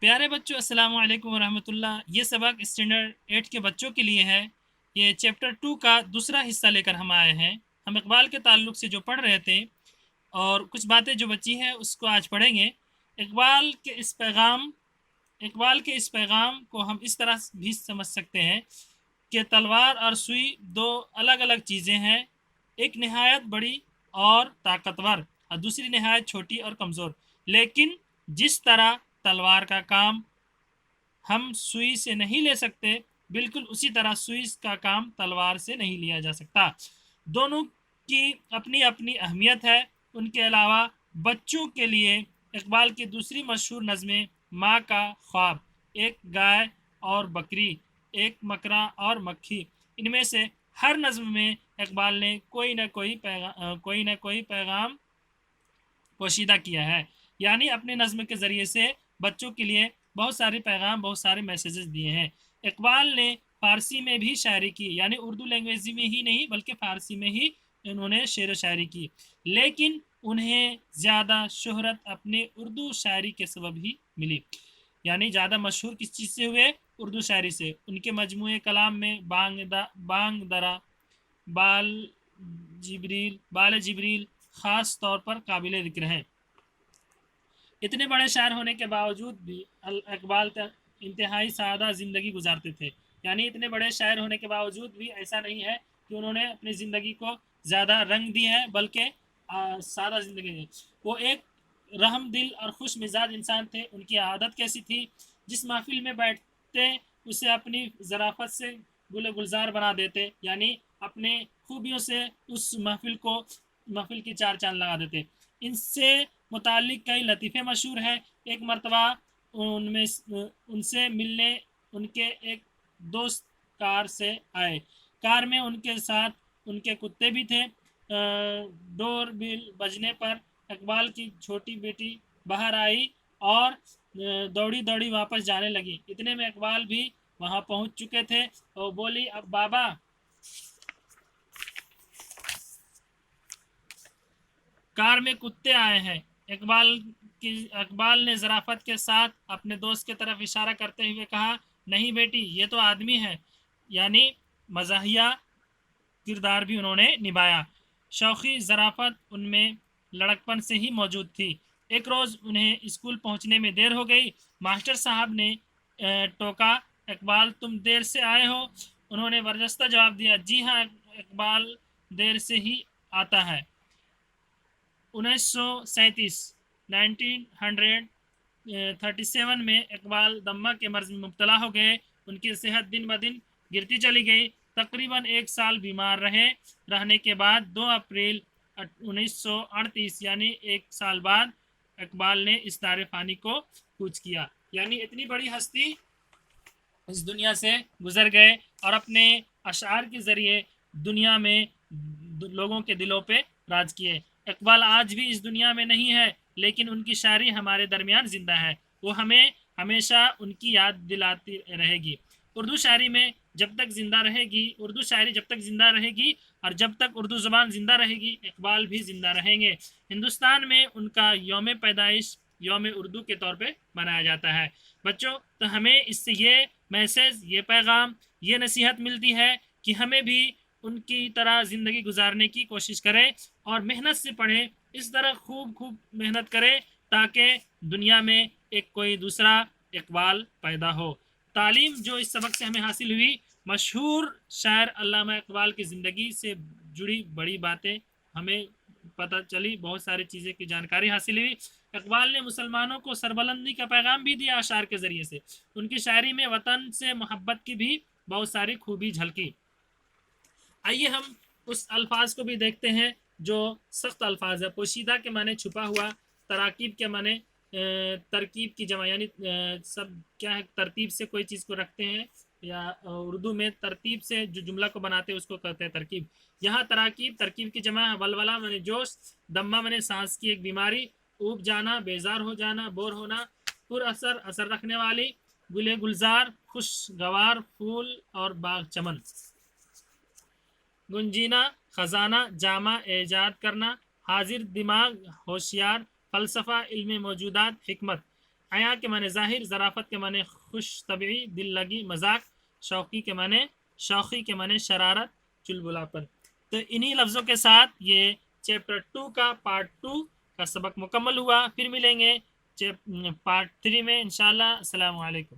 پیارے بچوں، السلام علیکم ورحمۃ اللہ۔ یہ سبق اسٹینڈرڈ 8 کے بچوں کے لیے ہے۔ یہ چیپٹر 2 کا دوسرا حصہ لے کر ہم آئے ہیں۔ ہم اقبال کے تعلق سے جو پڑھ رہے تھے اور کچھ باتیں جو بچی ہیں اس کو آج پڑھیں گے۔ اقبال کے اس پیغام کو ہم اس طرح بھی سمجھ سکتے ہیں کہ تلوار اور سوئی دو الگ الگ چیزیں ہیں، ایک نہایت بڑی اور طاقتور اور دوسری نہایت چھوٹی اور کمزور، لیکن جس طرح تلوار کا کام ہم سوئی سے نہیں لے سکتے، بالکل اسی طرح سوئی کا کام تلوار سے نہیں لیا جا سکتا۔ دونوں کی اپنی اپنی اہمیت ہے۔ ان کے علاوہ بچوں کے لیے اقبال کی دوسری مشہور نظمیں ماں کا خواب، ایک گائے اور بکری، ایک مکراں اور مکھی، ان میں سے ہر نظم میں اقبال نے کوئی نہ کوئی پیغام پوشیدہ کیا ہے، یعنی اپنے نظم کے ذریعے سے بچوں کے لیے بہت سارے پیغام، بہت سارے میسیجز دیے ہیں۔ اقبال نے فارسی میں بھی شاعری کی، یعنی اردو لینگویج میں ہی نہیں بلکہ فارسی میں ہی انہوں نے شعر و شاعری کی، لیکن انہیں زیادہ شہرت اپنے اردو شاعری کے سبب ہی ملی۔ یعنی زیادہ مشہور کس چیز سے ہوئے؟ اردو شاعری سے۔ ان کے مجموعے کلام میں بانگ درا، بال جبریل خاص طور پر قابل ذکر ہیں۔ اتنے بڑے شاعر ہونے کے باوجود بھی اقبال انتہائی سادہ زندگی گزارتے تھے، یعنی اتنے بڑے شاعر ہونے کے باوجود بھی ایسا نہیں ہے کہ انہوں نے اپنی زندگی کو زیادہ رنگ دی ہے، بلکہ سادہ زندگی ہے۔ وہ ایک رحم دل اور خوش مزاج انسان تھے۔ ان کی عادت کیسی تھی؟ جس محفل میں بیٹھتے اسے اپنی ظرافت سے گل گلزار بنا دیتے، یعنی اپنے خوبیوں سے اس محفل کی چار چاند لگا دیتے۔ ان سے متعلق کئی لطیفے مشہور ہیں۔ ایک مرتبہ ان سے ملنے ان کے ایک دوست کار سے آئے۔ کار میں ان کے ساتھ ان کے کتے بھی تھے۔ ڈور بیل بجنے پر اقبال کی چھوٹی بیٹی باہر آئی اور دوڑی دوڑی واپس جانے لگی۔ اتنے میں اقبال بھی وہاں پہنچ چکے تھے اور بولی، اب بابا کار میں کتے آئے ہیں۔ اقبال نے ظرافت کے ساتھ اپنے دوست کی طرف اشارہ کرتے ہوئے کہا، نہیں بیٹی، یہ تو آدمی ہے، یعنی مزاحیہ کردار بھی انہوں نے نبھایا۔ شوخی ظرافت ان میں لڑکپن سے ہی موجود تھی۔ ایک روز انہیں اسکول پہنچنے میں دیر ہو گئی۔ ماسٹر صاحب نے ٹوکا، اقبال تم دیر سے آئے ہو؟ انہوں نے برجستہ جواب دیا، جی ہاں، اقبال دیر سے ہی آتا ہے۔ 1937 میں اقبال دمہ کے مرض میں مبتلا ہو گئے۔ ان کی صحت دن بدن گرتی چلی گئی۔ تقریباً ایک سال بیمار رہنے کے بعد 2 اپریل 1938 یعنی ایک سال بعد اقبال نے اس دار فانی کو کوچ کیا۔ یعنی اتنی بڑی ہستی اس دنیا سے گزر گئے اور اپنے اشعار کے ذریعے دنیا میں لوگوں کے دلوں پہ راج کیے۔ اقبال آج بھی اس دنیا میں نہیں ہے، لیکن ان کی شاعری ہمارے درمیان زندہ ہے۔ وہ ہمیں ہمیشہ ان کی یاد دلاتی رہے گی۔ اردو شاعری جب تک زندہ رہے گی اور جب تک اردو زبان زندہ رہے گی، اقبال بھی زندہ رہیں گے۔ ہندوستان میں ان کا یوم پیدائش یوم اردو کے طور پہ منایا جاتا ہے۔ بچوں، تو ہمیں اس سے یہ میسیج، یہ پیغام، یہ نصیحت ملتی ہے کہ ہمیں بھی ان کی طرح زندگی گزارنے کی کوشش کریں اور محنت سے پڑھیں، اس طرح خوب محنت کریں تاکہ دنیا میں ایک کوئی دوسرا اقبال پیدا ہو۔ تعلیم جو اس سبق سے ہمیں حاصل ہوئی، مشہور شاعر علامہ اقبال کی زندگی سے جڑی بڑی باتیں ہمیں پتہ چلی، بہت ساری چیزیں کی جانکاری حاصل ہوئی۔ اقبال نے مسلمانوں کو سربلندی کا پیغام بھی دیا اشعار کے ذریعے سے۔ ان کی شاعری میں وطن سے محبت کی بھی بہت ساری خوبی جھلکی۔ آئیے ہم اس الفاظ کو بھی دیکھتے ہیں جو سخت الفاظ ہے۔ پوشیدہ کے معنی چھپا ہوا، تراکیب کے معنی ترکیب کی جمع، یعنی سب کیا ہے، ترتیب سے کوئی چیز کو رکھتے ہیں، یا اردو میں ترتیب سے جو جملہ کو بناتے ہیں اس کو کہتے ہیں ترکیب۔ یہاں ترکیب کی جمع ہے۔ ولولہ معنی جوش، دمہ معنی سانس کی ایک بیماری، اوب جانا بیزار ہو جانا، بور ہونا، پر اثر رکھنے والی، گلے گلزار خوشگوار پھول اور باغ چمن، گنجینا خزانہ جامع ایجاد کرنا، حاضر دماغ ہوشیار، فلسفہ علم موجودات، حکمت۔ حیا کے معنی ظاہر، ظرافت کے معنی خوش طبعی، دل لگی، مذاق، شوقی کے معنی شوخی کے معنی شرارت، چلبلاپن۔ تو انہی لفظوں کے ساتھ یہ چیپٹر 2 کا پارٹ 2 کا سبق مکمل ہوا۔ پھر ملیں گے پارٹ 3 میں انشاءاللہ۔ السلام علیکم۔